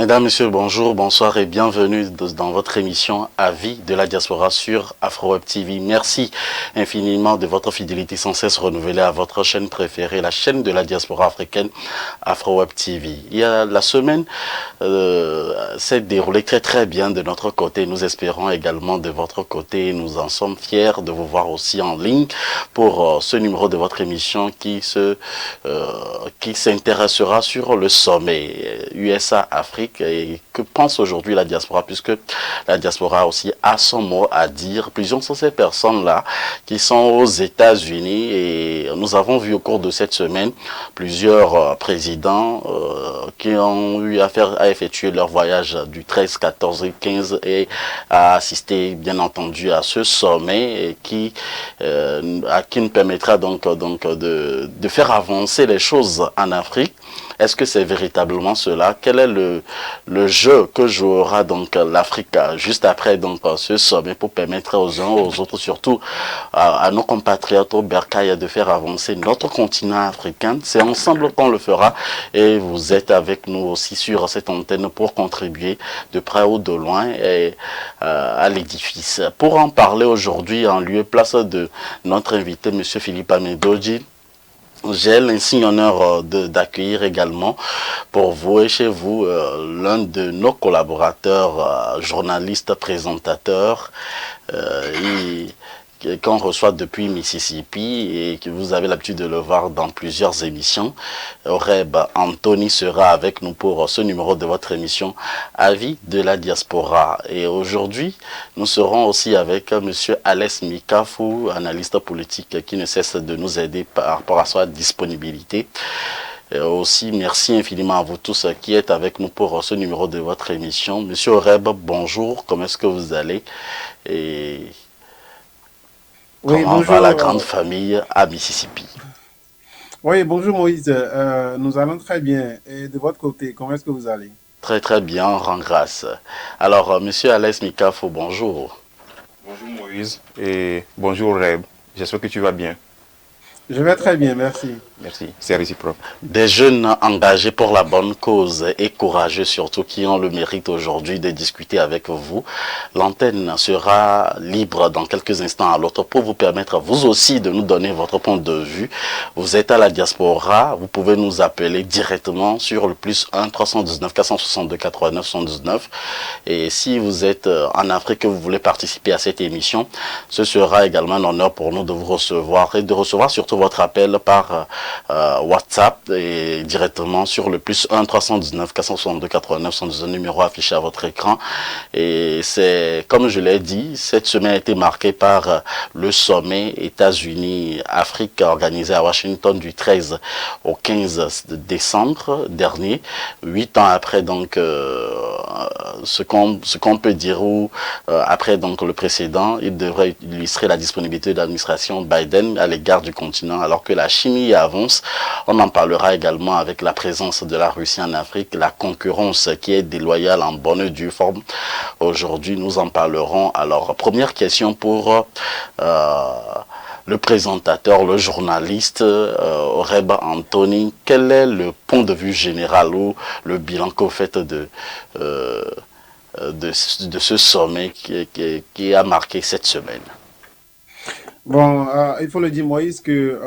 Mesdames, Messieurs, bonjour, bonsoir et bienvenue dans votre émission Avis de la diaspora sur AfroWeb TV. Merci infiniment de votre fidélité sans cesse renouvelée à votre chaîne préférée, la chaîne de la diaspora africaine AfroWeb TV. Il y a la semaine s'est déroulée très bien de notre côté. Nous espérons également de votre côté. Nous en sommes fiers de vous voir aussi en ligne pour ce numéro de votre émission qui s'intéressera sur le sommet USA-Afrique et que pense aujourd'hui la diaspora, puisque la diaspora aussi a son mot à dire. Plusieurs sont ces personnes-là qui sont aux États-Unis et nous avons vu au cours de cette semaine plusieurs présidents qui ont eu à effectuer leur voyage du 13, 14 et 15 et à assister bien entendu à ce sommet et qui nous permettra donc de faire avancer les choses en Afrique. Est-ce que c'est véritablement cela? Quel est le jeu que jouera donc l'Afrique juste après donc ce sommet pour permettre aux uns aux autres, surtout à nos compatriotes au Bercail, de faire avancer notre continent africain? C'est ensemble qu'on le fera et vous êtes avec nous aussi sur cette antenne pour contribuer de près ou de loin à l'édifice. Pour en parler aujourd'hui en lieu et place de notre invité, M. Philippe Amédodji, j'ai l'insigne honneur d'accueillir également pour vous et chez vous l'un de nos collaborateurs, journalistes, présentateurs, qu'on reçoit depuis Mississippi et que vous avez l'habitude de le voir dans plusieurs émissions. Reb Anthony sera avec nous pour ce numéro de votre émission Avis de la diaspora. Et aujourd'hui, nous serons aussi avec monsieur Alès Mikafou, analyste politique qui ne cesse de nous aider par rapport à sa disponibilité. Et aussi, merci infiniment à vous tous qui êtes avec nous pour ce numéro de votre émission. Monsieur Reb, bonjour, comment est-ce que vous allez? Et Oui, comment va bonjour. la grande famille à Mississippi? Oui, bonjour Moïse. Nous allons très bien. Et de votre côté, comment est-ce que vous allez? Très bien, on rend grâce. Alors, monsieur Alès Mikafo, bonjour. Bonjour Moïse et bonjour Reb. J'espère que tu vas bien. Je vais très bien, merci. Merci, c'est réciproque. Des jeunes engagés pour la bonne cause et courageux surtout qui ont le mérite aujourd'hui de discuter avec vous. L'antenne sera libre dans quelques instants à l'autre pour vous permettre vous aussi de nous donner votre point de vue. Vous êtes à la diaspora, vous pouvez nous appeler directement sur le +1 319 462 89 79. Et si vous êtes en Afrique et vous voulez participer à cette émission, ce sera également un honneur pour nous de vous recevoir et de recevoir surtout votre appel par WhatsApp et directement sur le +1 319 462 89 119, numéro affiché à votre écran. Et c'est, comme je l'ai dit, cette semaine a été marquée par le sommet États-Unis-Afrique organisé à Washington du 13 au 15 décembre dernier, 8 ans après donc ce qu'on peut dire où après donc le précédent, il devrait illustrer la disponibilité de l'administration Biden à l'égard du continent alors que la Chine y avance. On en parlera également avec la présence de la Russie en Afrique, la concurrence qui est déloyale en bonne et due forme. Aujourd'hui, nous en parlerons. Alors, première question pour le présentateur, le journaliste Reb Anthony. Quel est le point de vue général ou le bilan que vous faites de ce sommet qui a marqué cette semaine? Bon, il faut le dire, Moïse, que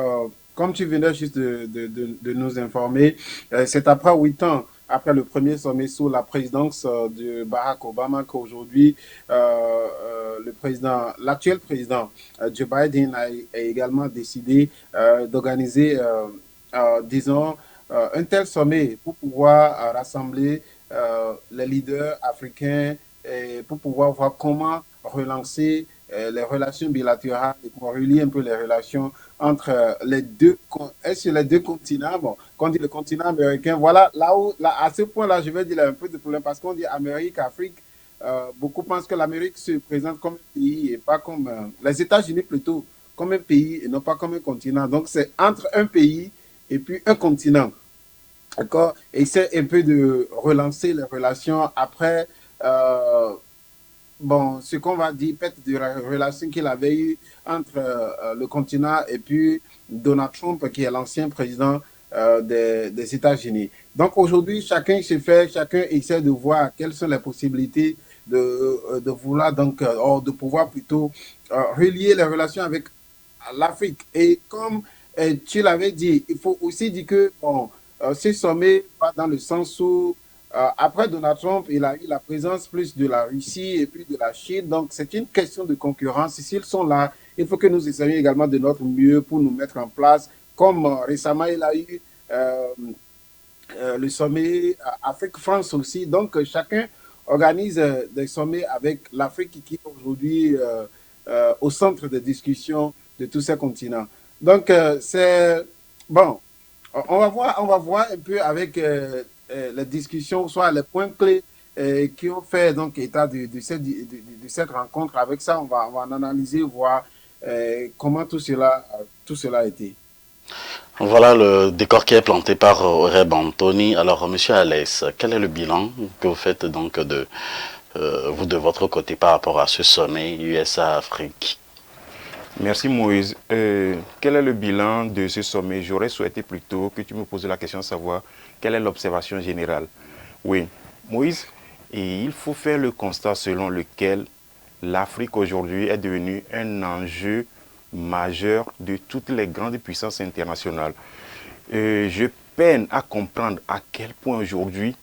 comme tu venais juste de nous informer, c'est après 8 ans, après le premier sommet sous la présidence de Barack Obama, qu'aujourd'hui, l'actuel président Joe Biden a également décidé d'organiser, disons, un tel sommet pour pouvoir rassembler les leaders africains et pour pouvoir voir comment relancer les relations bilatérales et pour relier un peu les relations entre sur les deux continents. Bon, quand on dit le continent américain, voilà, à ce point-là, je vais dire, il y a un peu de problème parce qu'on dit Amérique, Afrique. Beaucoup pensent que l'Amérique se présente comme un pays et pas comme les États-Unis plutôt, comme un pays et non pas comme un continent. Donc, c'est entre un pays et puis un continent. D'accord? Et c'est un peu de relancer les relations après bon, ce qu'on va dire, peut-être de la relation qu'il avait eue entre le continent et puis Donald Trump, qui est l'ancien président des États-Unis. Donc aujourd'hui, chacun essaie de voir quelles sont les possibilités de vouloir donc, de pouvoir plutôt relier les relations avec l'Afrique. Et comme tu l'avais dit, il faut aussi dire que bon, ce sommet va dans le sens où, après Donald Trump, il a eu la présence plus de la Russie et puis de la Chine. Donc, c'est une question de concurrence. S'ils sont là, il faut que nous essayions également de notre mieux pour nous mettre en place. Comme récemment, il a eu le sommet Afrique-France aussi. Donc, chacun organise des sommets avec l'Afrique qui est aujourd'hui au centre des discussions de tous ces continents. Donc, c'est bon. On va voir un peu avec les discussions, soit les points clés qui ont fait donc état de cette rencontre. Avec ça, on va en analyser, voir comment tout cela a été. Voilà le décor qui est planté par Reb Anthony. Alors, Monsieur Alès, quel est le bilan que vous faites donc de vous de votre côté par rapport à ce sommet USA-Afrique? Merci Moïse. Quel est le bilan de ce sommet? J'aurais souhaité plutôt que tu me poses la question de savoir quelle est l'observation générale. Oui, Moïse, et il faut faire le constat selon lequel l'Afrique aujourd'hui est devenue un enjeu majeur de toutes les grandes puissances internationales. Je peine à comprendre à quel point aujourd'hui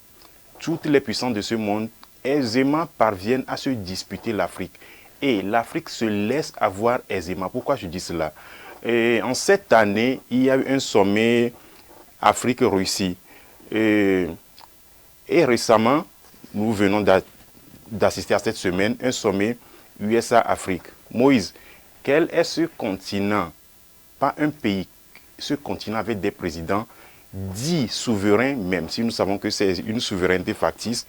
toutes les puissances de ce monde aisément parviennent à se disputer l'Afrique. Et l'Afrique se laisse avoir aisément. Pourquoi je dis cela? En cette année, il y a eu un sommet Afrique-Russie. Et récemment, nous venons d'assister à cette semaine un sommet USA-Afrique. Moïse, quel est ce continent, pas un pays, ce continent avec des présidents dits souverains, même si nous savons que c'est une souveraineté factice,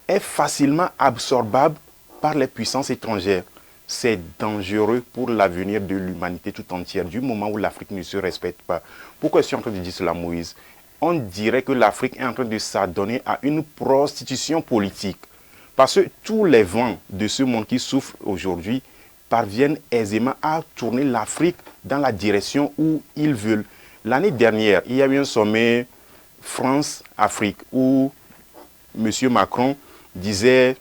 est facilement absorbable par les puissances étrangères. C'est dangereux pour l'avenir de l'humanité tout entière, du moment où l'Afrique ne se respecte pas. Pourquoi je suis en train de dire cela, Moïse? On dirait que l'Afrique est en train de s'adonner à une prostitution politique. Parce que tous les vents de ce monde qui souffrent aujourd'hui parviennent aisément à tourner l'Afrique dans la direction où ils veulent. L'année dernière, il y a eu un sommet France-Afrique où M. Macron disait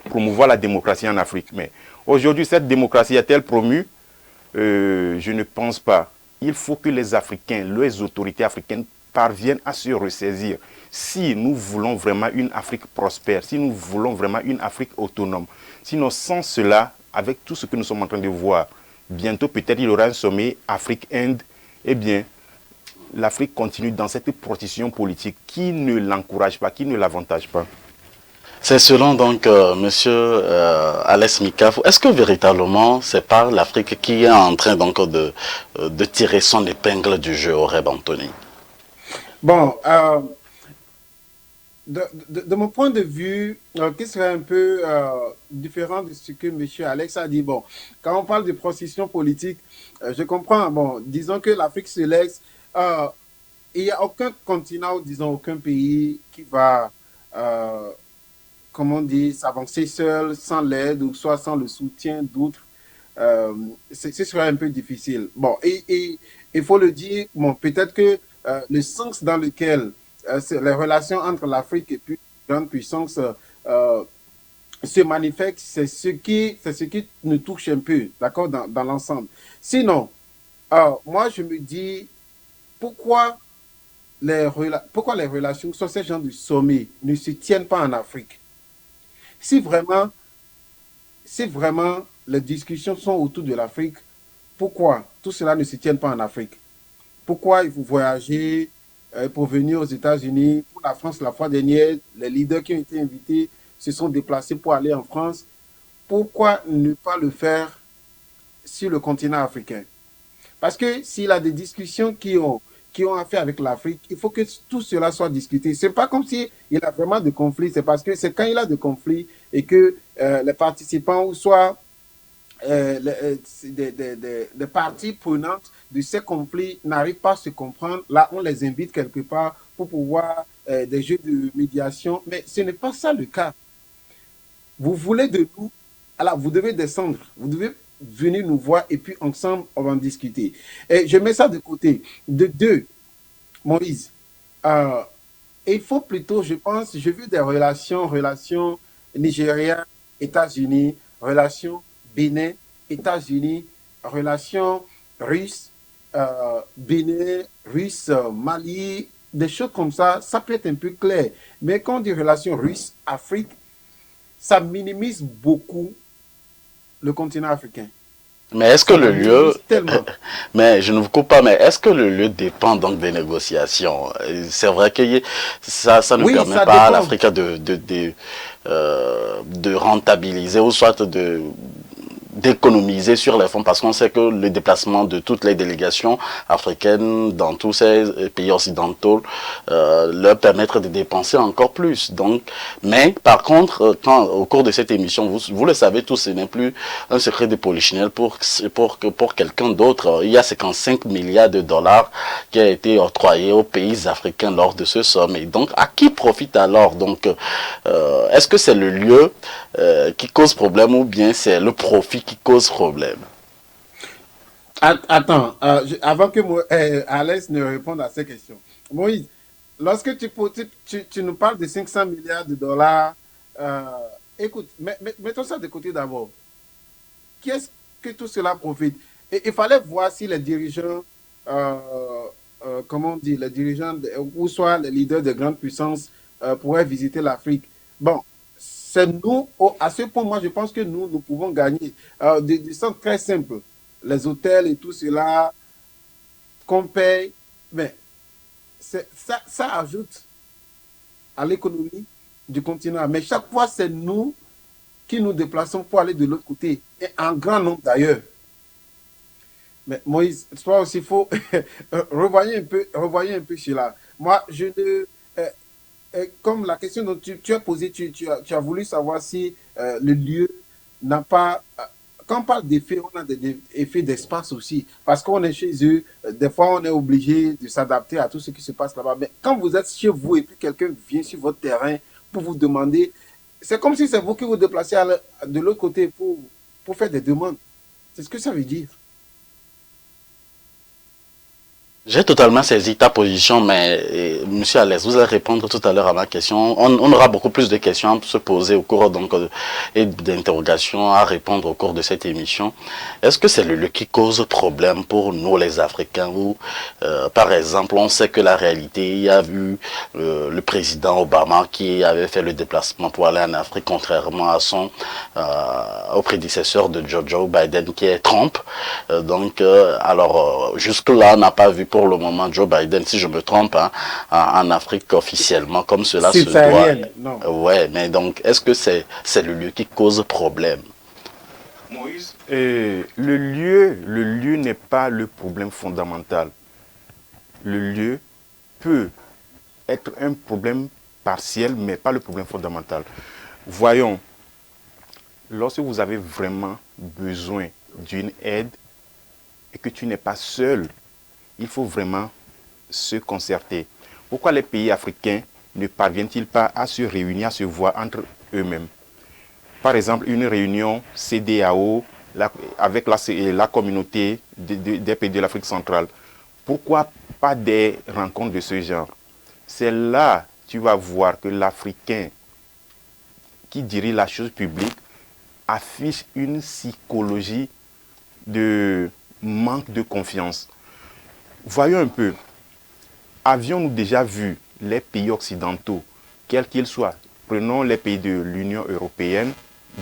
promouvoir la démocratie en Afrique. Mais aujourd'hui, cette démocratie est-elle promue? Je ne pense pas. Il faut que les Africains, les autorités africaines parviennent à se ressaisir. Si nous voulons vraiment une Afrique prospère, si nous voulons vraiment une Afrique autonome, sinon sans cela, avec tout ce que nous sommes en train de voir, bientôt peut-être il y aura un sommet Afrique-Inde, eh bien, l'Afrique continue dans cette prostitution politique qui ne l'encourage pas, qui ne l'avantage pas. C'est selon donc Monsieur Alès Mikaf. Est-ce que véritablement c'est par l'Afrique qui est en train donc de tirer son épingle du jeu au Reb Anthony? Bon, de mon point de vue, qui serait un peu différent de ce que M. Alex a dit. Bon, quand on parle de procession politique, je comprends. Bon, disons que l'Afrique se laisse. Il n'y a aucun continent, ou disons aucun pays qui va, comment on dit, s'avancer seul, sans l'aide ou soit sans le soutien d'autres. Ce serait un peu difficile. Bon, et il faut le dire, bon, peut-être que le sens dans lequel les relations entre l'Afrique et puis les grandes puissances se manifestent, c'est ce qui nous touche un peu, d'accord, dans l'ensemble. Sinon, moi, je me dis, pourquoi pourquoi les relations sur ces genres de sommets ne se tiennent pas en Afrique? Si vraiment, si vraiment les discussions sont autour de l'Afrique, pourquoi tout cela ne se tient pas en Afrique? Pourquoi il faut voyager pour venir aux États-Unis? Pour la France, la fois dernière, les leaders qui ont été invités se sont déplacés pour aller en France. Pourquoi ne pas le faire sur le continent africain? Parce que s'il a des discussions qui ont affaire avec l'Afrique, il faut que tout cela soit discuté. Ce n'est pas comme s'il y a vraiment de conflits, c'est parce que c'est quand il y a de conflits et que les participants ou soit des parties prenantes de ces conflits n'arrivent pas à se comprendre. Là, on les invite quelque part pour pouvoir des jeux de médiation. Mais ce n'est pas ça le cas. Vous voulez de nous, alors vous devez descendre, vous devez venir nous voir et puis ensemble, on va en discuter. Et je mets ça de côté. De deux, Moïse, euh, il faut plutôt, je pense, j'ai vu des relations Nigeria, États-Unis, relations Bénin, États-Unis, relations Russes, Bénin, Russe, Mali, des choses comme ça peut être un peu clair. Mais quand on dit relations Russe-Afrique, ça minimise beaucoup le continent africain. Mais est-ce que Ça le le lieu, minimise tellement. mais je ne vous coupe pas, mais est-ce que le lieu dépend donc des négociations? C'est vrai que ça ne Oui, permet ça pas à dépend. l'Afrique de rentabiliser ou soit de d'économiser sur les fonds parce qu'on sait que le déplacement de toutes les délégations africaines dans tous ces pays occidentaux leur permettre de dépenser encore plus. Donc, mais par contre, quand au cours de cette émission, vous le savez tous, ce n'est plus un secret de polichinelle pour quelqu'un d'autre. Il y a 55 milliards de dollars qui a été octroyé aux pays africains lors de ce sommet. Donc, à qui profite alors? Donc, est-ce que c'est le lieu qui cause problème ou bien c'est le profit qui cause problème? Attends, avant que Alex ne réponde à ces questions. Moïse, lorsque tu nous parles de 500 milliards de dollars, euh, écoute, mettons ça de côté d'abord. Qui est-ce que tout cela profite? Et il fallait voir si les dirigeants, comment on dit, les dirigeants, ou soit les leaders de grandes puissances pourraient visiter l'Afrique. Bon, c'est nous, à ce point, moi, je pense que nous pouvons gagner. Des centres très simples. Les hôtels et tout cela qu'on paye, mais ça ajoute à l'économie du continent. Mais chaque fois, c'est nous qui nous déplaçons pour aller de l'autre côté, et en grand nombre d'ailleurs. Mais Moïse, toi aussi, il faut revoyer un peu cela. Moi, je ne. Comme la question dont tu as posé, tu as voulu savoir si le lieu n'a pas. Quand on parle d'effets, on a des effets d'espace aussi. Parce qu'on est chez eux, des fois, on est obligé de s'adapter à tout ce qui se passe là-bas. Mais quand vous êtes chez vous et puis quelqu'un vient sur votre terrain pour vous demander, c'est comme si c'est vous qui vous déplacez de l'autre côté pour faire des demandes. C'est ce que ça veut dire. J'ai totalement saisi ta position, mais Monsieur Alès, vous allez répondre tout à l'heure à ma question. On aura beaucoup plus de questions à se poser au cours donc et d'interrogations à répondre au cours de cette émission. Est-ce que c'est le lieu qui cause problème pour nous les Africains ou par exemple on sait que la réalité, il y a eu le président Obama qui avait fait le déplacement pour aller en Afrique contrairement à son au prédécesseur de Joe Biden qui est Trump. Jusque là on n'a pas vu pour le moment Joe Biden, si je me trompe, hein, en Afrique officiellement, comme cela se doit. Subsaharienne, non. Ouais, mais donc, est-ce que c'est le lieu qui cause problème? Moïse, le lieu n'est pas le problème fondamental. Le lieu peut être un problème partiel, mais pas le problème fondamental. Voyons, lorsque vous avez vraiment besoin d'une aide et que tu n'es pas seul, il faut vraiment se concerter. Pourquoi les pays africains ne parviennent-ils pas à se réunir, à se voir entre eux-mêmes? Par exemple, une réunion CEDEAO avec la communauté des pays de l'Afrique centrale. Pourquoi pas des rencontres de ce genre? C'est là que tu vas voir que l'Africain qui dirige la chose publique affiche une psychologie de manque de confiance. Voyons un peu, avions-nous déjà vu les pays occidentaux, quels qu'ils soient, prenons les pays de l'Union européenne,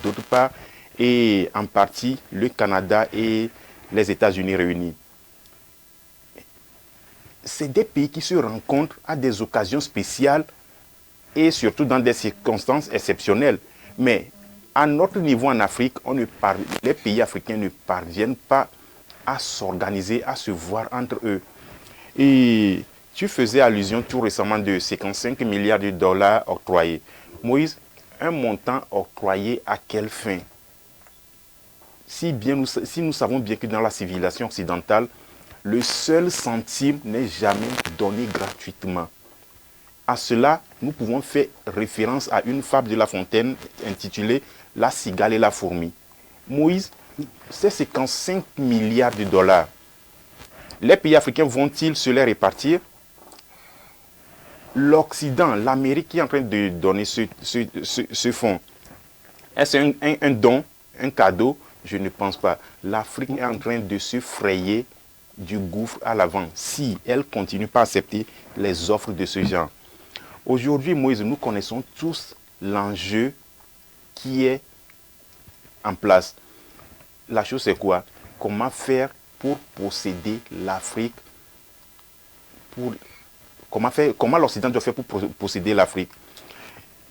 d'autre part, et en partie le Canada et les États-Unis réunis. C'est des pays qui se rencontrent à des occasions spéciales et surtout dans des circonstances exceptionnelles. Mais à notre niveau en Afrique, les pays africains ne parviennent pas à s'organiser, à se voir entre eux. Et tu faisais allusion tout récemment de 55 milliards de dollars octroyés. Moïse, un montant octroyé à quelle fin? Si nous savons bien que dans la civilisation occidentale, le seul centime n'est jamais donné gratuitement. À cela, nous pouvons faire référence à une fable de La Fontaine intitulée La cigale et la fourmi. Moïse, ces 55 milliards de dollars, les pays africains vont-ils se les répartir? l'Occident, l'Amérique qui est en train de donner ce fonds, est-ce un don, un cadeau? Je ne pense pas. L'Afrique est en train de se frayer du gouffre à l'avant si elle continue pas à accepter les offres de ce genre. Aujourd'hui, Moïse, nous connaissons tous l'enjeu qui est en place. La chose, c'est quoi? Comment faire pour posséder l'Afrique? Comment l'Occident doit faire pour posséder l'Afrique?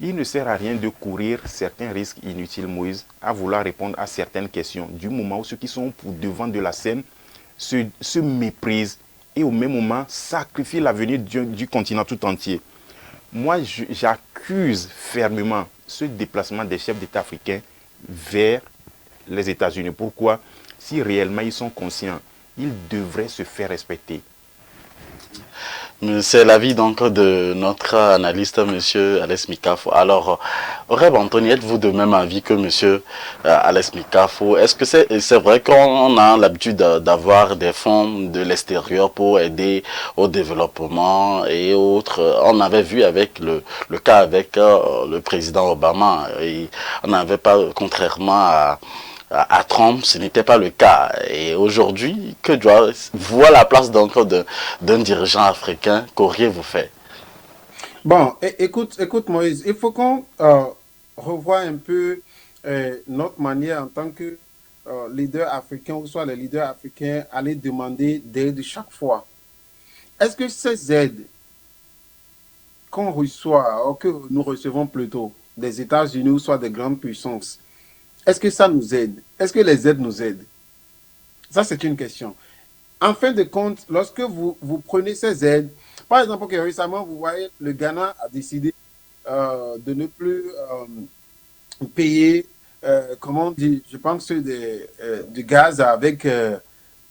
Il ne sert à rien de courir certains risques inutiles, Moïse, à vouloir répondre à certaines questions, du moment où ceux qui sont pour devant de la scène se méprisent et au même moment sacrifient l'avenir du continent tout entier. Moi, j'accuse fermement ce déplacement des chefs d'État africains vers les États-Unis. Pourquoi? Si réellement ils sont conscients, ils devraient se faire respecter. C'est l'avis donc de notre analyste, monsieur Alès Mikafo. Alors, Reb Anthony, êtes-vous de même avis que monsieur Alès Mikafo? Est-ce que c'est vrai qu'on a l'habitude d'avoir des fonds de l'extérieur pour aider au développement et autres? On avait vu avec le cas avec le président Obama. Et on n'avait pas, contrairement à Trump, ce n'était pas le cas. Et aujourd'hui, que doit voir la place donc d'un dirigeant africain? Qu'auriez-vous fait? Bon, écoute, Moïse, il faut qu'on revoie un peu notre manière en tant que leader africain, ou soit les leaders africains, aller demander d'aide chaque fois. Est-ce que ces aides qu'on reçoit, ou que nous recevons plutôt des États-Unis ou soit des grandes puissances, est-ce que ça nous aide? Est-ce que les aides nous aident? Ça, c'est une question. En fin de compte, lorsque vous prenez ces aides, par exemple, que récemment, vous voyez, le Ghana a décidé de ne plus payer, comment on dit, je pense, du gaz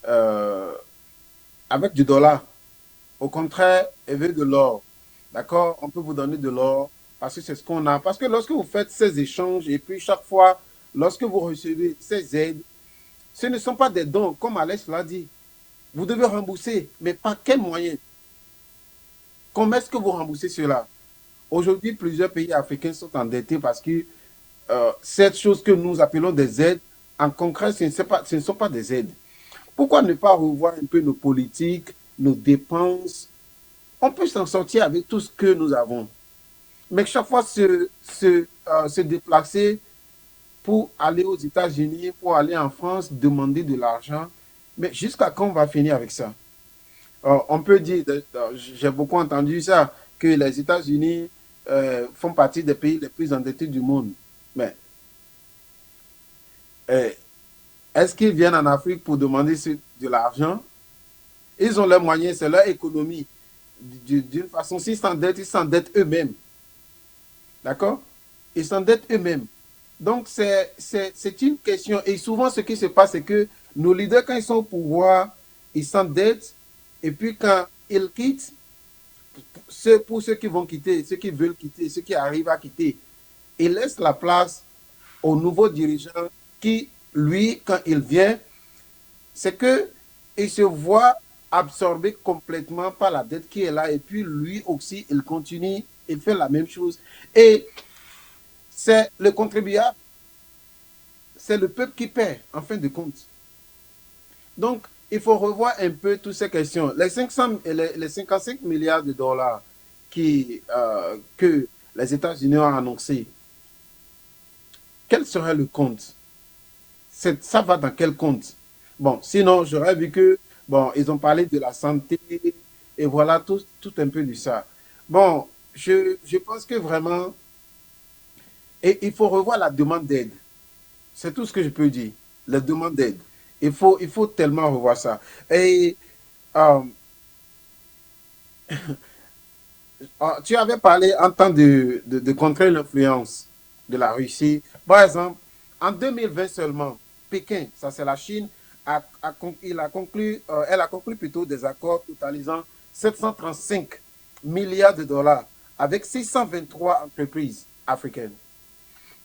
euh, avec du dollar. Au contraire, elle veut de l'or. D'accord? On peut vous donner de l'or parce que c'est ce qu'on a. Parce que lorsque vous faites ces échanges et puis chaque fois, lorsque vous recevez ces aides, ce ne sont pas des dons, comme Alex l'a dit. Vous devez rembourser, mais par quel moyen? Comment est-ce que vous remboursez cela? Aujourd'hui, plusieurs pays africains sont endettés parce que cette chose que nous appelons des aides, en concret, ce ne sont pas des aides. Pourquoi ne pas revoir un peu nos politiques, nos dépenses? On peut s'en sortir avec tout ce que nous avons. Mais chaque fois se déplacer pour aller aux États-Unis, pour aller en France, demander de l'argent. Mais jusqu'à quand on va finir avec ça? On peut dire, j'ai beaucoup entendu ça, que les États-Unis font partie des pays les plus endettés du monde. Mais euh, est-ce qu'ils viennent en Afrique pour demander de l'argent? Ils ont leurs moyens, c'est leur économie. D'une façon, s'ils s'endettent, ils s'endettent eux-mêmes. D'accord? Ils s'endettent eux-mêmes. Donc, c'est une question. Et souvent, ce qui se passe, c'est que nos leaders, quand ils sont au pouvoir, ils s'endettent. Et puis, quand ils quittent, pour ceux qui vont quitter, ceux qui veulent quitter, ceux qui arrivent à quitter, ils laissent la place au nouveau dirigeant qui, lui, quand il vient, c'est qu'il se voit absorbé complètement par la dette qui est là. Et puis, lui aussi, il continue, il fait la même chose. Et c'est le contribuable, c'est le peuple qui paie, en fin de compte. Donc, il faut revoir un peu toutes ces questions. Les 55 milliards de dollars que les États-Unis ont annoncé, quel serait le compte? Ça va dans quel compte? Bon, sinon, j'aurais vu que, bon, ils ont parlé de la santé, et voilà, tout un peu de ça. Bon, je pense que vraiment, et il faut revoir la demande d'aide. C'est tout ce que je peux dire. La demande d'aide. Il faut tellement revoir ça. Et euh, tu avais parlé en temps de contrer l'influence de la Russie. Par exemple, en 2020 seulement, Pékin, ça c'est la Chine, elle a conclu plutôt des accords totalisant 735 milliards de dollars avec 623 entreprises africaines.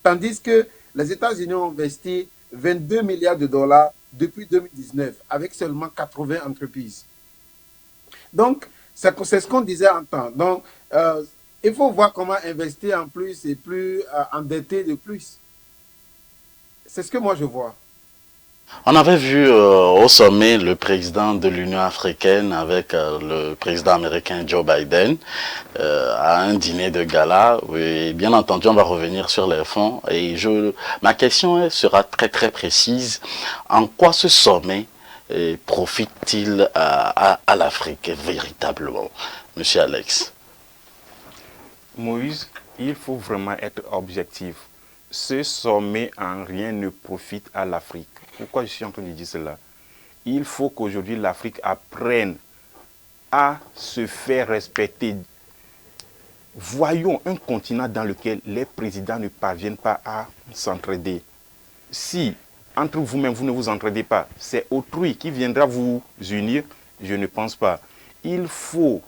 Tandis que les États-Unis ont investi 22 milliards de dollars depuis 2019 avec seulement 80 entreprises. Donc, c'est ce qu'on disait en temps. Donc, euh, il faut voir comment investir en plus et plus endetter de plus. C'est ce que moi je vois. On avait vu au sommet le président de l'Union africaine avec le président américain Joe Biden à un dîner de gala. Oui, bien entendu, on va revenir sur les fonds. Et ma question sera très précise. En quoi ce sommet profite-t-il à l'Afrique véritablement, Monsieur Alex? Moïse, il faut vraiment être objectif. Ce sommet en rien ne profite à l'Afrique. Pourquoi je suis en train de dire cela? Il faut qu'aujourd'hui l'Afrique apprenne à se faire respecter. Voyons un continent dans lequel les présidents ne parviennent pas à s'entraider. Si entre vous-même vous ne vous entraidez pas, c'est autrui qui viendra vous unir. Je ne pense pas. Il faut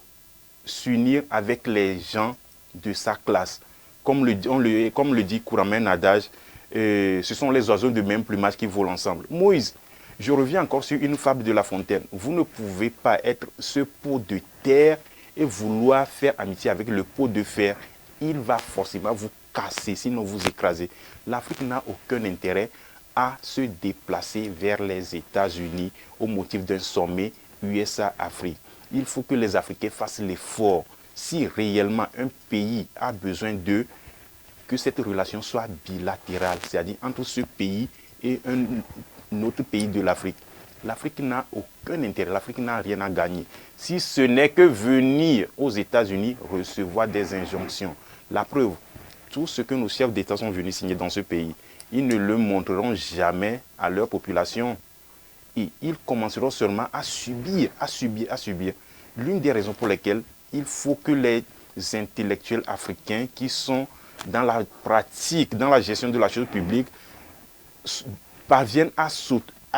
s'unir avec les gens de sa classe. Comme le dit couramment un adage, ce sont les oiseaux de même plumage qui volent ensemble. Moïse, je reviens encore sur une fable de La Fontaine. Vous ne pouvez pas être ce pot de terre et vouloir faire amitié avec le pot de fer. Il va forcément vous casser, sinon vous écraser. L'Afrique n'a aucun intérêt à se déplacer vers les États-Unis au motif d'un sommet USA-Afrique. Il faut que les Africains fassent l'effort. Si réellement un pays a besoin d'eux, que cette relation soit bilatérale, c'est-à-dire entre ce pays et un autre pays de l'Afrique. L'Afrique n'a aucun intérêt, l'Afrique n'a rien à gagner. Si ce n'est que venir aux États-Unis recevoir des injonctions. La preuve, tout ce que nos chefs d'État sont venus signer dans ce pays, ils ne le montreront jamais à leur population. Et ils commenceront seulement à subir. L'une des raisons pour lesquelles il faut que les intellectuels africains qui sont dans la pratique, dans la gestion de la chose publique, parviennent à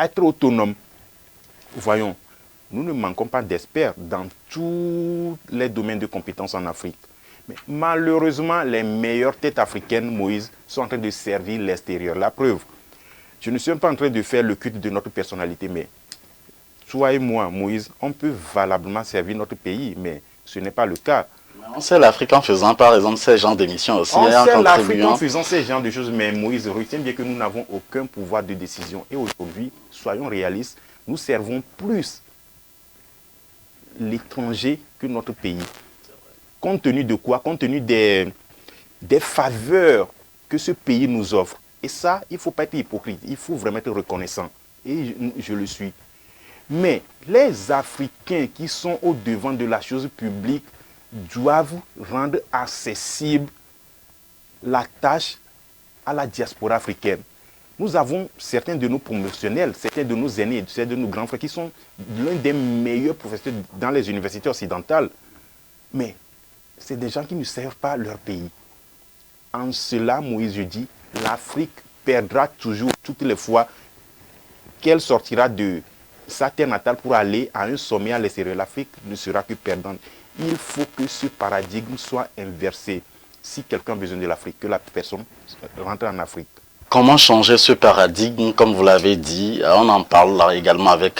être autonomes. Voyons, nous ne manquons pas d'experts dans tous les domaines de compétences en Afrique. Mais malheureusement, les meilleures têtes africaines, Moïse, sont en train de servir l'extérieur. La preuve, je ne suis pas en train de faire le culte de notre personnalité, mais toi et moi, Moïse, on peut valablement servir notre pays, mais ce n'est pas le cas. On sait l'Afrique en faisant par exemple ces genres d'émissions aussi. On sait l'Afrique en faisant ces genres de choses, mais Moïse, retiens bien que nous n'avons aucun pouvoir de décision. Et aujourd'hui, soyons réalistes, nous servons plus l'étranger que notre pays. Compte tenu de quoi? Compte tenu des faveurs que ce pays nous offre. Et ça, il ne faut pas être hypocrite, il faut vraiment être reconnaissant. Et je le suis. Mais les Africains qui sont au devant de la chose publique doivent rendre accessible la tâche à la diaspora africaine. Nous avons certains de nos promotionnels, certains de nos aînés, certains de nos grands frères qui sont l'un des meilleurs professeurs dans les universités occidentales. Mais c'est des gens qui ne servent pas leur pays. En cela, Moïse, je dis, l'Afrique perdra toujours, toutes les fois qu'elle sortira de sa terre natale pour aller à un sommet à l'extérieur. L'Afrique ne sera que perdante. Il faut que ce paradigme soit inversé. Si quelqu'un a besoin de l'Afrique, que la personne rentre en Afrique. Comment changer ce paradigme, comme vous l'avez dit? On en parle là également avec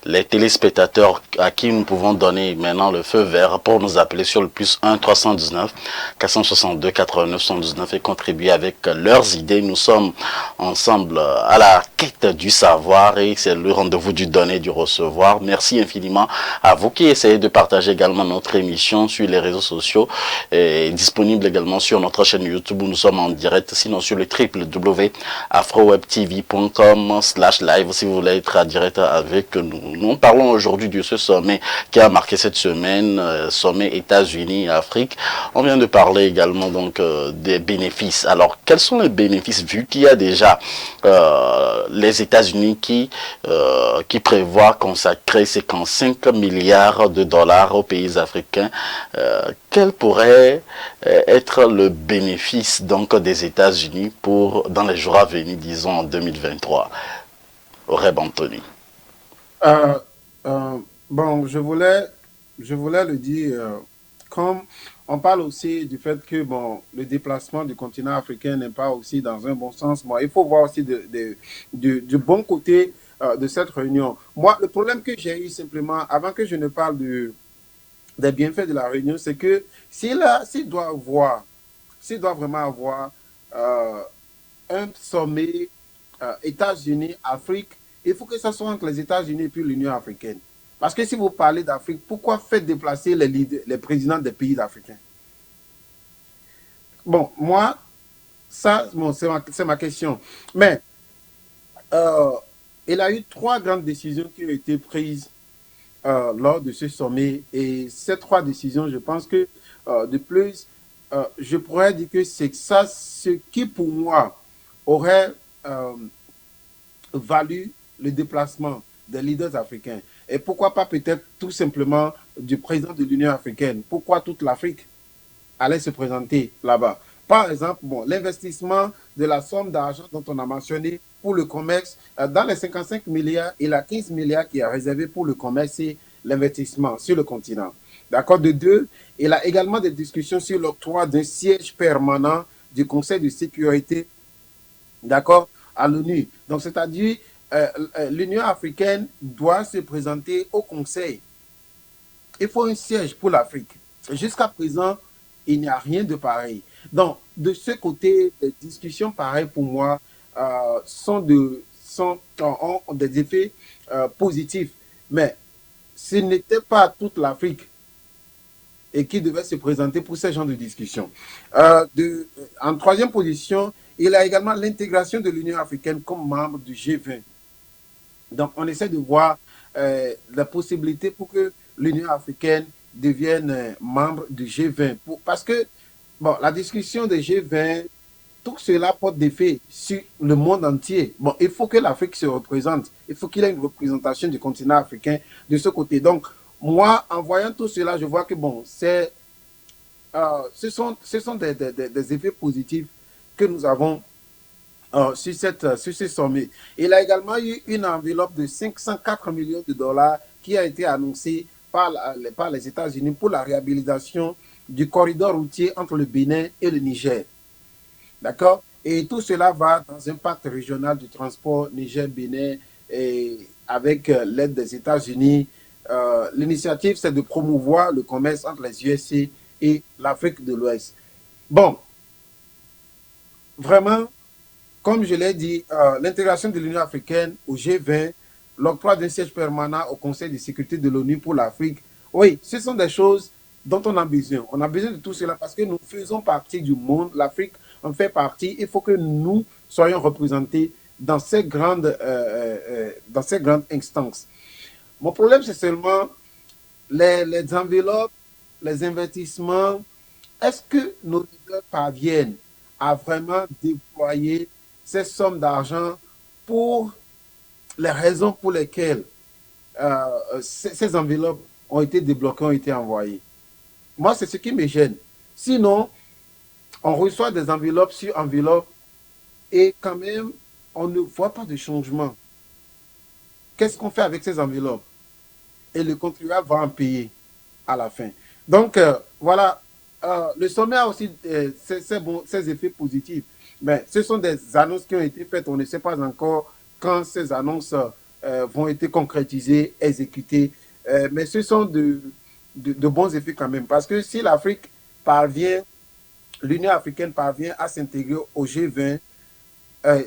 les téléspectateurs à qui nous pouvons donner maintenant le feu vert pour nous appeler sur le plus 1 319 462 89 119 et contribuer avec leurs idées. Nous sommes ensemble à la quête du savoir et c'est le rendez-vous du donner et du recevoir. Merci infiniment à vous qui essayez de partager également notre émission sur les réseaux sociaux et disponible également sur notre chaîne YouTube où nous sommes en direct, sinon sur le www.afrowebtv.com/live si vous voulez être en direct avec nous. Nous parlons aujourd'hui de ce sommet qui a marqué cette semaine, sommet États-Unis-Afrique. On vient de parler également donc des bénéfices. Alors, quels sont les bénéfices vu qu'il y a déjà les États-Unis qui prévoient consacrer 55 milliards de dollars aux pays africains? Quel pourrait être le bénéfice donc des États-Unis dans les jours à venir, disons en 2023? Reb Anthony. Bon, je voulais le dire, comme on parle aussi du fait que bon, le déplacement du continent africain n'est pas aussi dans un bon sens. Bon, il faut voir aussi du bon côté de cette réunion. Moi, le problème que j'ai eu simplement, avant que je ne parle des bienfaits de la réunion, c'est que s'il doit vraiment avoir euh, un sommet États-Unis-Afrique, il faut que ça soit entre les États-Unis et puis l'Union africaine. Parce que si vous parlez d'Afrique, pourquoi faire déplacer les présidents des pays africains? Bon, moi, ça, bon, c'est ma question. Mais euh, il y a eu trois grandes décisions qui ont été prises lors de ce sommet. Et ces trois décisions, je pense que de plus, je pourrais dire que c'est ça ce qui, pour moi, aurait valu le déplacement des leaders africains. Et pourquoi pas peut-être tout simplement du président de l'Union africaine? Pourquoi toute l'Afrique allait se présenter là-bas? Par exemple, bon, l'investissement de la somme d'argent dont on a mentionné pour le commerce, dans les 55 milliards, il y a 15 milliards qui est réservé pour le commerce et l'investissement sur le continent. D'accord. De deux, il a également des discussions sur l'octroi d'un siège permanent du Conseil de sécurité, d'accord, à l'ONU. Donc, c'est-à-dire, l'Union africaine doit se présenter au Conseil. Il faut un siège pour l'Afrique. Jusqu'à présent, il n'y a rien de pareil. Donc, de ce côté, les discussions pareilles pour moi ont des effets positifs. Mais ce n'était pas toute l'Afrique et qui devait se présenter pour ce genre de discussion. En troisième position, il y a également l'intégration de l'Union africaine comme membre du G20. Donc, on essaie de voir la possibilité pour que l'Union africaine devienne membre du G20. Parce que, bon, la discussion des G20, tout cela porte des faits sur le monde entier. Bon, il faut que l'Afrique se représente. Il faut qu'il y ait une représentation du continent africain de ce côté. Donc, moi, en voyant tout cela, je vois que, bon, ce sont des effets positifs que nous avons sur ce sommet. Il a également eu une enveloppe de 504 millions de dollars qui a été annoncée par les États-Unis pour la réhabilitation du corridor routier entre le Bénin et le Niger. D'accord? Et tout cela va dans un pacte régional du transport Niger-Bénin avec l'aide des États-Unis. L'initiative, c'est de promouvoir le commerce entre les USA et l'Afrique de l'Ouest. Bon, vraiment, comme je l'ai dit, l'intégration de l'Union africaine au G20, l'octroi d'un siège permanent au Conseil de sécurité de l'ONU pour l'Afrique, oui, ce sont des choses dont on a besoin. On a besoin de tout cela parce que nous faisons partie du monde. L'Afrique en fait partie. Il faut que nous soyons représentés dans ces grandes instances. Mon problème, c'est seulement les enveloppes, les investissements. Est-ce que nos leaders parviennent à vraiment déployer ces sommes d'argent pour les raisons pour lesquelles ces enveloppes ont été débloquées, ont été envoyées? Moi, c'est ce qui me gêne. Sinon, on reçoit des enveloppes sur enveloppes et quand même, on ne voit pas de changement. Qu'est-ce qu'on fait avec ces enveloppes? Et le contribuable va en payer à la fin. Donc, voilà, le sommet a aussi ses effets positifs. Mais ce sont des annonces qui ont été faites. On ne sait pas encore quand ces annonces vont être concrétisées, exécutées. Mais ce sont de bons effets quand même. Parce que si l'Afrique parvient, l'Union africaine parvient à s'intégrer au G20,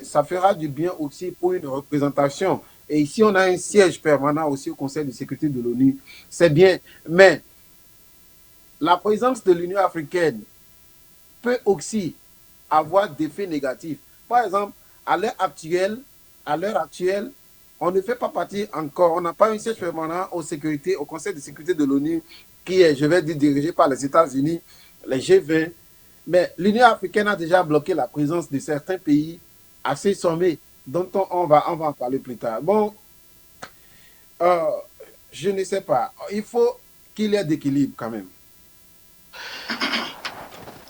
ça fera du bien aussi pour une représentation. Et ici, on a un siège permanent aussi au Conseil de sécurité de l'ONU. C'est bien. Mais la présence de l'Union africaine peut aussi avoir d'effets négatifs. Par exemple, à l'heure actuelle, on ne fait pas partie encore, on n'a pas un siège permanent au Conseil de sécurité de l'ONU qui est, je vais dire, dirigé par les États-Unis, les G20. Mais l'Union africaine a déjà bloqué la présence de certains pays à ces sommets dont on va en parler plus tard. Bon, je ne sais pas. Il faut qu'il y ait d'équilibre quand même.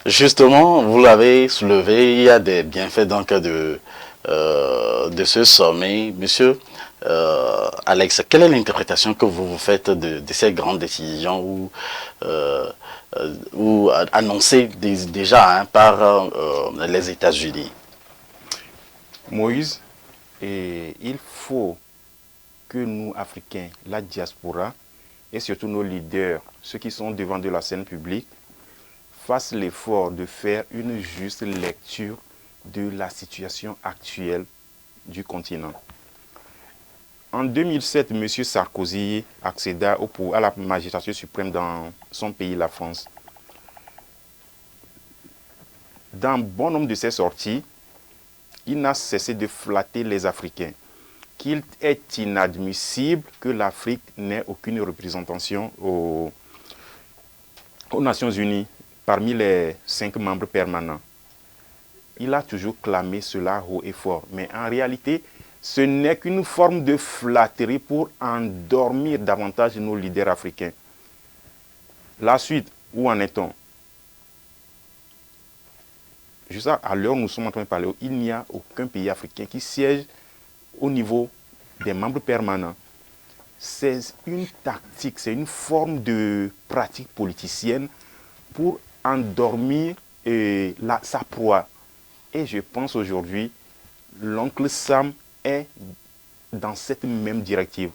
Justement, vous l'avez soulevé, il y a des bienfaits donc de ce sommet. Monsieur Alex, quelle est l'interprétation que vous faites de ces grandes décisions ou annoncées déjà par les États-Unis? Moïse, il faut que nous, Africains, la diaspora, et surtout nos leaders, ceux qui sont devant de la scène publique, fassent l'effort de faire une juste lecture de la situation actuelle du continent. En 2007, M. Sarkozy accéda à la magistrature suprême dans son pays, la France. Dans bon nombre de ses sorties, il n'a cessé de flatter les Africains, qu'il est inadmissible que l'Afrique n'ait aucune représentation aux Nations Unies parmi les 5 membres permanents. Il a toujours clamé cela haut et fort, mais en réalité, ce n'est qu'une forme de flatterie pour endormir davantage nos leaders africains. La suite, où en est-on? Juste à l'heure où nous sommes en train de parler, il n'y a aucun pays africain qui siège au niveau des membres permanents. C'est une tactique, c'est une forme de pratique politicienne pour endormir sa proie. Et je pense aujourd'hui, l'oncle Sam est dans cette même directive.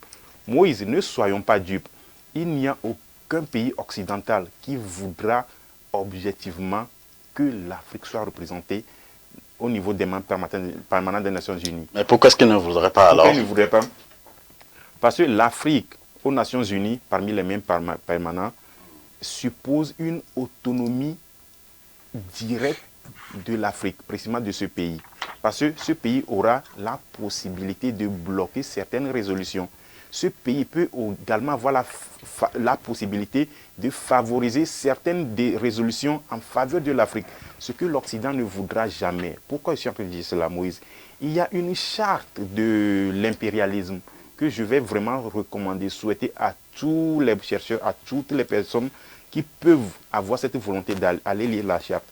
Moïse, ne soyons pas dupes. Il n'y a aucun pays occidental qui voudra objectivement que l'Afrique soit représentée au niveau des membres permanents des Nations Unies. Mais pourquoi est-ce qu'il ne voudrait pas alors? Pourquoi il ne voudrait pas? Parce que l'Afrique, aux Nations Unies, parmi les mêmes permanents, suppose une autonomie directe de l'Afrique, précisément de ce pays. Parce que ce pays aura la possibilité de bloquer certaines résolutions. Ce pays peut également avoir la possibilité de favoriser certaines des résolutions en faveur de l'Afrique, ce que l'Occident ne voudra jamais. Pourquoi je suis en train de dire cela, Moïse? Il y a une charte de l'impérialisme que je vais vraiment recommander, souhaiter à tous les chercheurs, à toutes les personnes qui peuvent avoir cette volonté d'aller lire la charte.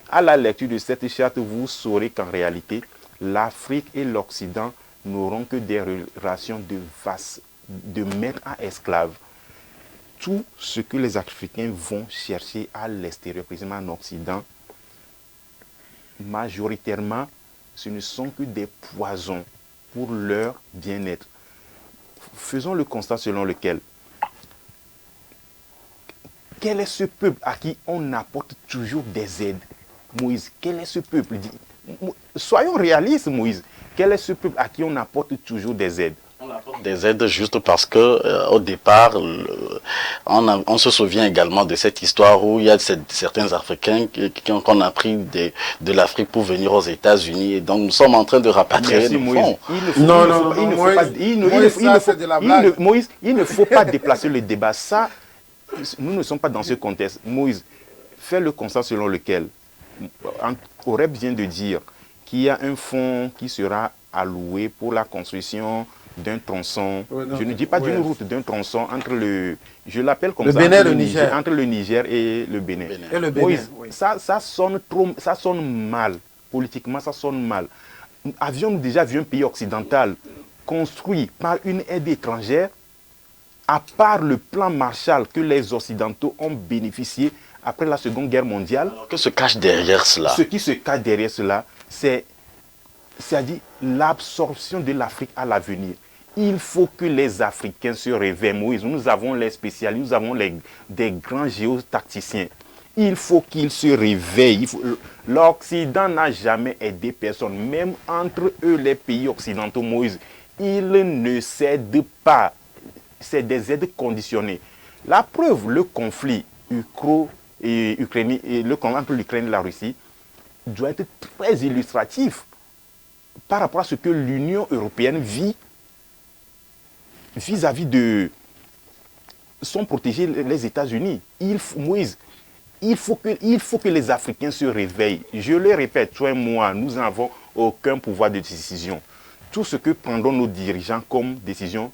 À la lecture de cette charte, vous saurez qu'en réalité, l'Afrique et l'Occident n'auront que des relations de maître à esclave. Tout ce que les Africains vont chercher à l'extérieur, précisément en Occident, majoritairement, ce ne sont que des poisons pour leur bien-être. Faisons le constat selon lequel, quel est ce peuple à qui on apporte toujours des aides? Moïse, quel est ce peuple? Soyons réalistes, Moïse. Quel est ce peuple à qui on apporte toujours des aides? On apporte des aides juste parce que au départ, on se souvient également de cette histoire où il y a certains Africains qu'on a pris de l'Afrique pour venir aux États-Unis. Et donc nous sommes en train de rapatrier nos fonds. Moïse, il ne faut pas déplacer le débat. Ça, nous ne sommes pas dans ce contexte. Moïse, fais le constat selon lequel Oreb vient de dire qu'il y a un fonds qui sera alloué pour la construction d'un tronçon, je ne dis pas d'une route, d'un tronçon entre je l'appelle comme ça, entre le Niger et le Bénin. Et le Bénin, Moïse, ça sonne mal, politiquement ça sonne mal. Avions-nous déjà vu un pays occidental construit par une aide étrangère, à part le plan Marshall que les Occidentaux ont bénéficié après la Seconde Guerre mondiale? Alors, que se cache derrière cela? Ce qui se cache derrière cela, c'est-à-dire l'absorption de l'Afrique à l'avenir. Il faut que les Africains se réveillent, Moïse. Nous avons les spécialistes, nous avons des grands géotacticiens. Il faut qu'ils se réveillent. L'Occident n'a jamais aidé personne, même entre eux, les pays occidentaux, Moïse. Ils ne cèdent pas. C'est des aides conditionnées. La preuve, le conflit ukrainien, entre l'Ukraine et la Russie doit être très illustratif par rapport à ce que l'Union européenne vit vis-à-vis de son protégé, les États-Unis. Moïse, il faut que les Africains se réveillent. Je le répète, toi et moi, nous n'avons aucun pouvoir de décision. Tout ce que prendront nos dirigeants comme décision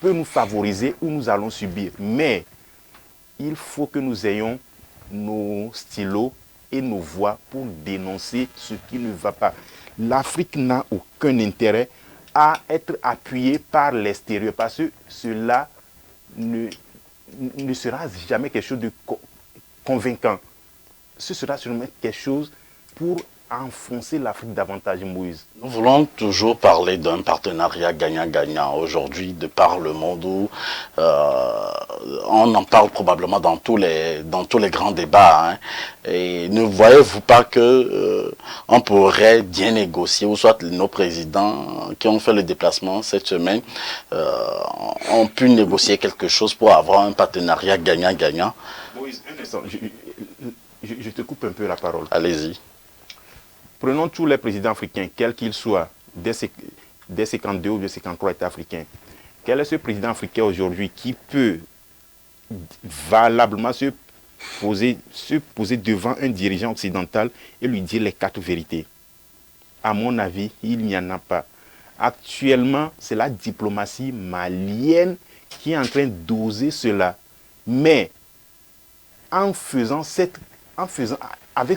peut nous favoriser ou nous allons subir. Mais il faut que nous ayons nos stylos et nos voix pour dénoncer ce qui ne va pas. L'Afrique n'a aucun intérêt à être appuyée par l'extérieur parce que cela ne sera jamais quelque chose de convaincant. Ce sera seulement quelque chose pour à enfoncer l'Afrique davantage, Moïse? Nous voulons toujours parler d'un partenariat gagnant-gagnant aujourd'hui, de par le monde où on en parle probablement dans tous les grands débats. Hein. Et ne voyez-vous pas que on pourrait bien négocier, ou soit nos présidents qui ont fait le déplacement cette semaine ont pu négocier quelque chose pour avoir un partenariat gagnant-gagnant? Moïse, un instant, je te coupe un peu la parole. Allez-y. Prenons tous les présidents africains, quels qu'ils soient, des 52 ou des 53 États africains. Quel est ce président africain aujourd'hui qui peut valablement se poser devant un dirigeant occidental et lui dire les 4 vérités? À mon avis, il n'y en a pas. Actuellement, c'est la diplomatie malienne qui est en train d'oser cela. Mais avec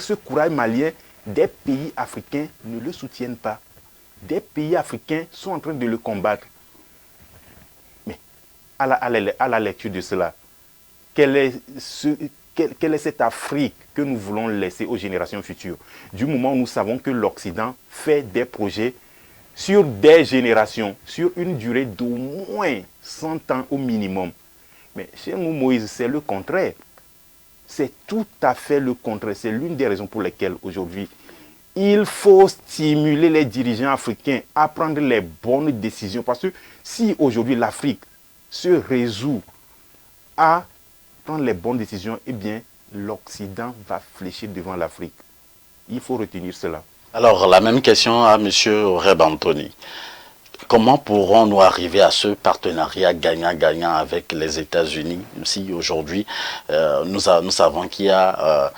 ce courage malien, des pays africains ne le soutiennent pas. Des pays africains sont en train de le combattre. Mais à la lecture de cela, quelle est cette Afrique que nous voulons laisser aux générations futures? Du moment où nous savons que l'Occident fait des projets sur des générations, sur une durée d'au moins 100 ans au minimum. Mais chez nous, Moïse, c'est le contraire. C'est tout à fait le contraire. C'est l'une des raisons pour lesquelles aujourd'hui, il faut stimuler les dirigeants africains à prendre les bonnes décisions. Parce que si aujourd'hui l'Afrique se résout à prendre les bonnes décisions, eh bien, l'Occident va fléchir devant l'Afrique. Il faut retenir cela. Alors, la même question à M. Reb Anthony. Comment pourrons-nous arriver à ce partenariat gagnant-gagnant avec les États-Unis si aujourd'hui nous savons qu'il y a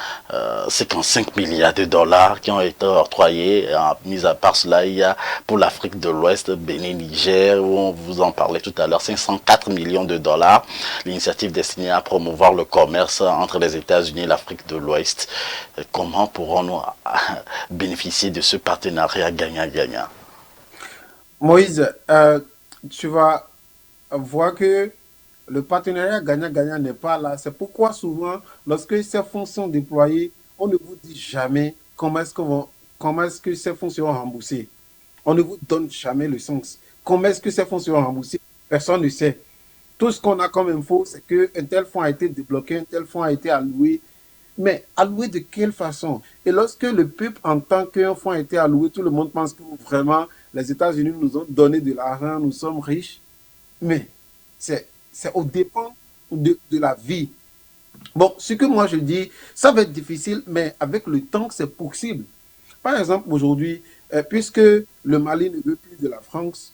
55 milliards de dollars qui ont été octroyés. Mis à part cela, il y a pour l'Afrique de l'Ouest, Bénin, Niger, où on vous en parlait tout à l'heure, 504 millions de dollars. L'initiative destinée à promouvoir le commerce entre les États-Unis et l'Afrique de l'Ouest. Comment pourrons-nous bénéficier de ce partenariat gagnant-gagnant? Moïse, tu vas voir que le partenariat gagnant-gagnant n'est pas là. C'est pourquoi souvent, lorsque ces fonds sont déployés, on ne vous dit jamais comment est-ce que ces fonds seront remboursés. On ne vous donne jamais le sens. Comment est-ce que ces fonds seront remboursés? Personne ne sait. Tout ce qu'on a comme info, c'est qu'un tel fonds a été débloqué, un tel fonds a été alloué. Mais alloué de quelle façon? Et lorsque le peuple entend qu'un fonds a été alloué, tout le monde pense que vraiment les États-Unis nous ont donné de l'argent, nous sommes riches. Mais c'est au dépend de la vie. Bon, ce que moi je dis, ça va être difficile, mais avec le temps, c'est possible. Par exemple, aujourd'hui, puisque le Mali ne veut plus de la France,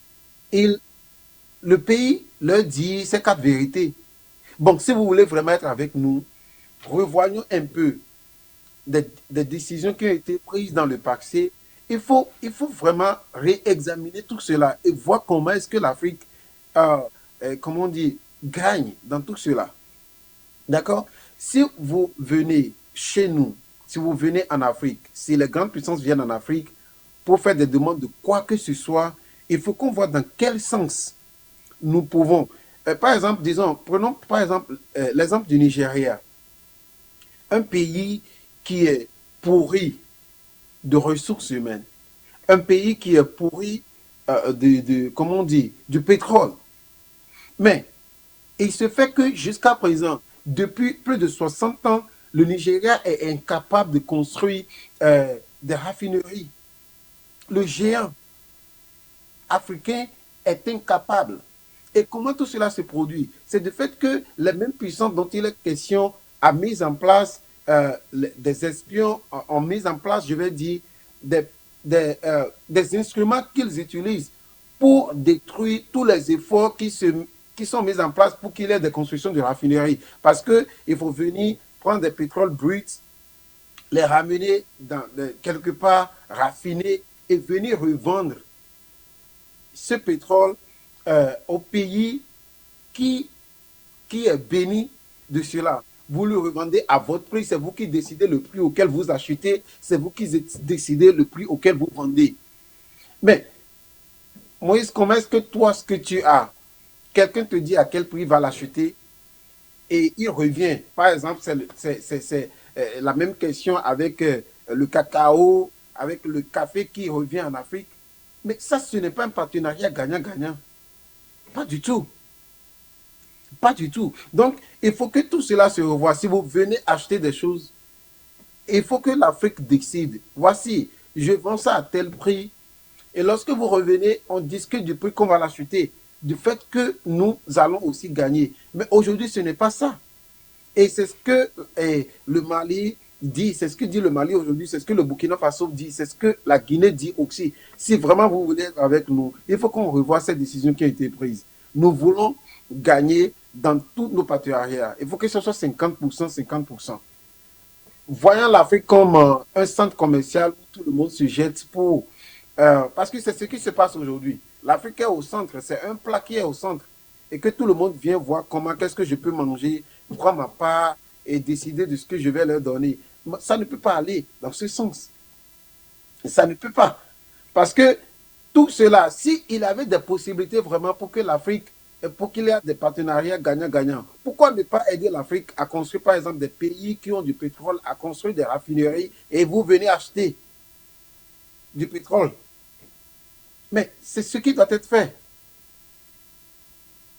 le pays leur dit ces 4 vérités. Bon, si vous voulez vraiment être avec nous, revoyons un peu des décisions qui ont été prises dans le passé. Il faut vraiment réexaminer tout cela et voir comment est-ce que l'Afrique, comment on dit, gagne dans tout cela. D'accord? Si vous venez chez nous, si vous venez en Afrique, si les grandes puissances viennent en Afrique pour faire des demandes de quoi que ce soit, il faut qu'on voit dans quel sens nous pouvons. Par exemple, prenons par exemple l'exemple du Nigeria, un pays qui est pourri de ressources humaines, un pays qui est pourri comment on dit, du pétrole. Mais il se fait que jusqu'à présent, depuis plus de 60 ans, le Nigeria est incapable de construire des raffineries. Le géant africain est incapable. Et comment tout cela se produit? C'est du fait que les mêmes puissances dont il est question a mis en place des espions, ont mis en place, je vais dire, des instruments qu'ils utilisent pour détruire tous les efforts qui sont mis en place pour qu'il y ait des constructions de raffineries. Parce qu'il faut venir prendre des pétroles bruts, les ramener quelque part, raffiner et venir revendre ce pétrole au pays qui est béni de cela. Vous le revendez à votre prix, c'est vous qui décidez le prix auquel vous achetez, c'est vous qui décidez le prix auquel vous vendez. Mais, Moïse, comment est-ce que toi, ce que tu as, quelqu'un te dit à quel prix il va l'acheter et il revient. Par exemple, c'est la même question avec le cacao, avec le café qui revient en Afrique. Mais ça, ce n'est pas un partenariat gagnant-gagnant. Pas du tout. Pas du tout. Donc, il faut que tout cela se revoie. Si vous venez acheter des choses, il faut que l'Afrique décide. Voici, je vends ça à tel prix. Et lorsque vous revenez, on discute du prix qu'on va l'acheter, du fait que nous allons aussi gagner. Mais aujourd'hui, ce n'est pas ça. Et c'est ce que le Mali dit, c'est ce que dit le Mali aujourd'hui, c'est ce que le Burkina Faso dit, c'est ce que la Guinée dit aussi. Si vraiment vous voulez être avec nous, il faut qu'on revoie cette décision qui a été prise. Nous voulons gagner dans tous nos partenariats. Il faut que ce soit 50%, 50%. Voyons l'Afrique comme un centre commercial où tout le monde se jette pour... parce que c'est ce qui se passe aujourd'hui. L'Afrique est au centre, c'est un plat qui est au centre. Et que tout le monde vient voir comment, qu'est-ce que je peux manger, prendre ma part et décider de ce que je vais leur donner. Ça ne peut pas aller dans ce sens. Ça ne peut pas. Parce que tout cela, s'il avait des possibilités vraiment pour que l'Afrique, pour qu'il y ait des partenariats gagnant-gagnant, pourquoi ne pas aider l'Afrique à construire, par exemple, des pays qui ont du pétrole, à construire des raffineries et vous venez acheter du pétrole? Mais c'est ce qui doit être fait.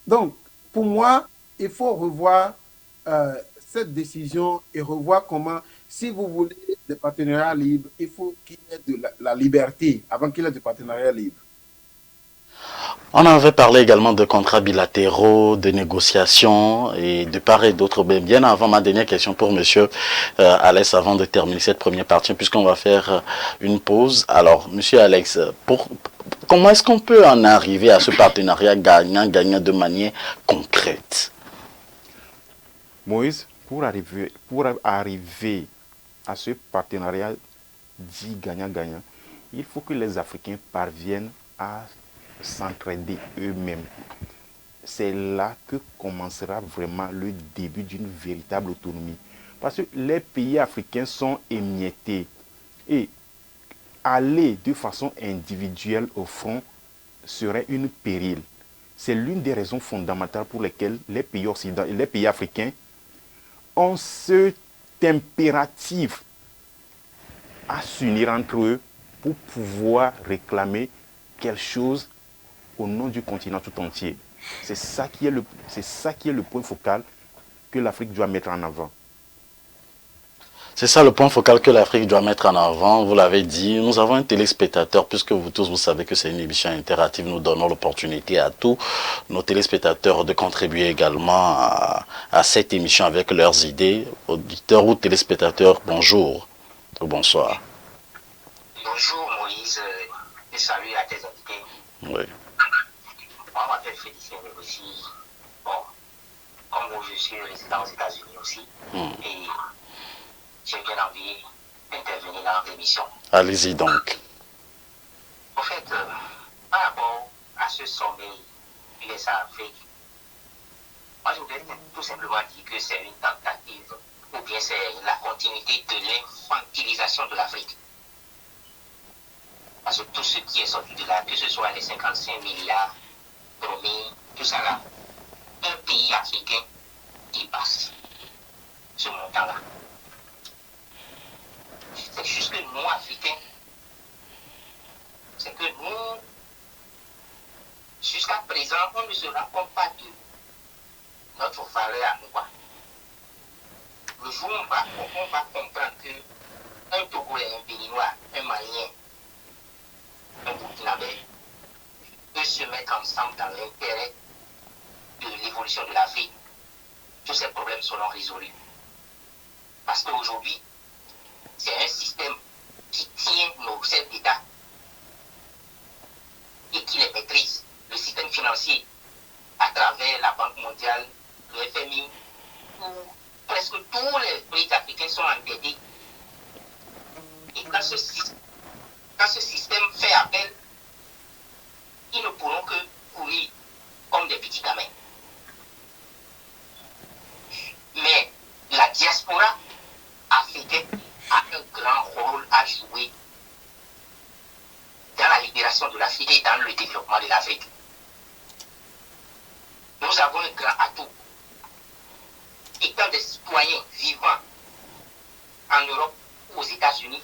Donc, pour moi, il faut revoir cette décision et revoir comment, si vous voulez des partenariats libres, il faut qu'il y ait de la liberté avant qu'il y ait des partenariats libres. On avait parlé également de contrats bilatéraux, de négociations et de part et d'autre. Bien avant, ma dernière question pour monsieur Alex, avant de terminer cette première partie, puisqu'on va faire une pause. Alors, monsieur Alex, comment est-ce qu'on peut en arriver à ce partenariat gagnant-gagnant de manière concrète? Moïse, pour arriver à ce partenariat dit gagnant-gagnant, il faut que les Africains parviennent à s'entraider eux-mêmes. C'est là que commencera vraiment le début d'une véritable autonomie. Parce que les pays africains sont émiettés. Et aller de façon individuelle au front serait une péril. C'est l'une des raisons fondamentales pour lesquelles les pays africains ont cet impératif à s'unir entre eux pour pouvoir réclamer quelque chose au nom du continent tout entier. C'est ça qui est le point focal que l'Afrique doit mettre en avant. C'est ça le point focal que l'Afrique doit mettre en avant. Vous l'avez dit, nous avons un téléspectateur, puisque vous tous, vous savez que c'est une émission interactive. Nous donnons l'opportunité à tous nos téléspectateurs de contribuer également à cette émission avec leurs idées. Auditeurs ou téléspectateurs, bonjour ou bonsoir. Bonjour Moïse, et salut à tes invités. Oui. Moi, je m'appelle Félicien aussi. Bon, comme moi, je suis résident aux États-Unis aussi. Et j'ai bien envie d'intervenir dans l'émission. Allez-y donc. En fait, par rapport à ce sommet USA-Afrique, moi je voudrais tout simplement dire que c'est une tentative, ou bien c'est la continuité de l'infantilisation de l'Afrique. Parce que tout ce qui est sorti de là, que ce soit les 55 milliards promis, tout ça là, un pays africain qui passe ce montant-là. C'est juste que nous, Africains, c'est que nous, jusqu'à présent, on ne se rend compte pas de notre valeur à nous. Le jour où on va comprendre qu'un Togolais, un Béninois, un Malien, un Burkinabé peut se mettre ensemble dans l'intérêt de l'évolution de l'Afrique, tous ces problèmes seront résolus. Parce qu'aujourd'hui, c'est un système qui tient nos chefs d'État et qui les maîtrise. Le système financier, à travers la Banque mondiale, le FMI, où presque tous les pays africains sont endettés. Et quand ce système fait appel, ils ne pourront que courir comme des petits gamins. Mais la diaspora africaine a un grand rôle à jouer dans la libération de l'Afrique et dans le développement de l'Afrique. Nous avons un grand atout. Étant des citoyens vivant en Europe ou aux États-Unis,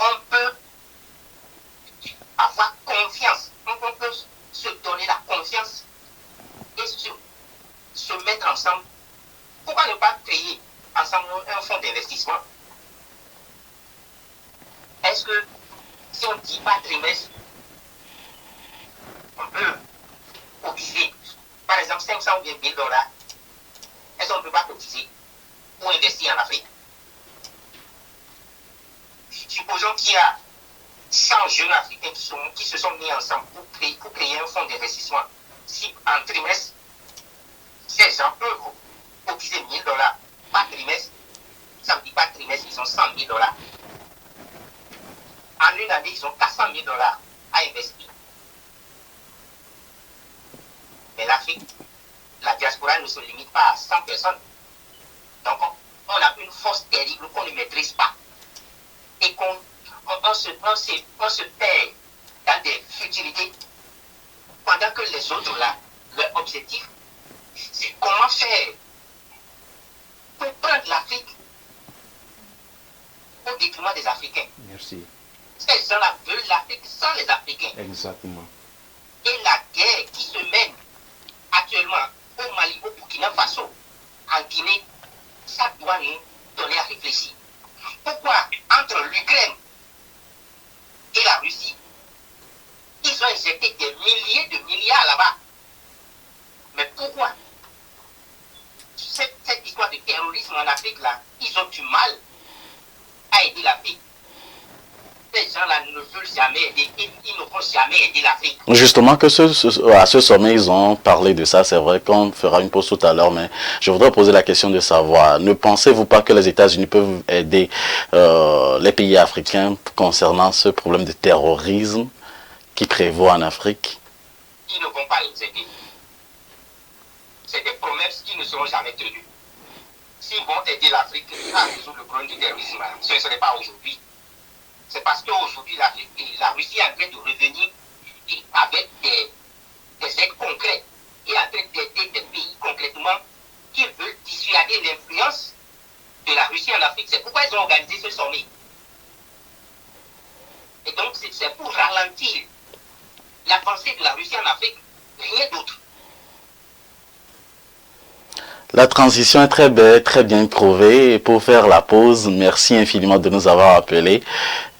on peut avoir confiance, on peut se donner la confiance et se mettre ensemble. Pourquoi ne pas créer ensemble un fonds d'investissement? Est-ce que si on dit pas trimestre, on peut cotiser, par exemple 500 ou bien 1000 dollars, est-ce qu'on ne peut pas cotiser pour investir en Afrique? Supposons qu'il y a 100 jeunes Africains qui se sont mis ensemble pour créer un fonds d'investissement. Si en trimestre, ces gens peuvent cotiser 1000 dollars par trimestre, ça ne dit pas trimestre, ils ont 100 000 dollars. En une année, ils ont 400 000 dollars à investir. Mais l'Afrique, la diaspora ne se limite pas à 100 personnes. Donc, on a une force terrible qu'on ne maîtrise pas. Et on se perd dans des futilités. Pendant que les autres, là, leur objectif, c'est comment faire pour prendre l'Afrique au détriment des Africains. Merci. Ces gens-là veulent l'Afrique sans les Africains. Exactement. Et la guerre qui se mène actuellement au Mali, au Burkina Faso, en Guinée, ça doit nous donner à réfléchir. Pourquoi entre l'Ukraine et la Russie, ils ont injecté des milliers de milliards là-bas? Mais pourquoi cette histoire de terrorisme en Afrique là, ils ont du mal à aider l'Afrique? Ces gens-là ne veulent jamais aider, ils ne vont jamais aider l'Afrique. Justement, à ce sommet, ils ont parlé de ça. C'est vrai qu'on fera une pause tout à l'heure, mais je voudrais poser la question de savoir, ne pensez-vous pas que les États-Unis peuvent aider les pays africains concernant ce problème de terrorisme qui prévaut en Afrique? Ils ne vont pas les aider. C'est des promesses qui ne seront jamais tenues. S'ils vont aider l'Afrique à résoudre le problème du terrorisme, ce ne serait pas aujourd'hui. C'est parce qu'aujourd'hui, la Russie est en train de revenir avec des aides concrètes et en train d'aider des pays concrètement qui veulent dissuader l'influence de la Russie en Afrique. C'est pourquoi ils ont organisé ce sommet. Et donc, c'est pour ralentir l'avancée de la Russie en Afrique, rien d'autre. La transition est très belle, très bien trouvée. Et pour faire la pause, merci infiniment de nous avoir appelés.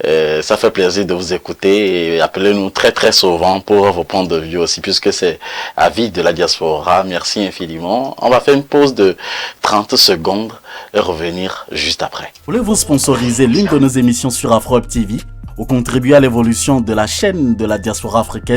Ça fait plaisir de vous écouter et appelez-nous très très souvent pour vos points de vue aussi, puisque c'est avis de la diaspora. Merci infiniment. On va faire une pause de 30 secondes et revenir juste après. Voulez-vous sponsoriser l'une de nos émissions sur Afro Hub TV ou contribuer à l'évolution de la chaîne de la diaspora africaine?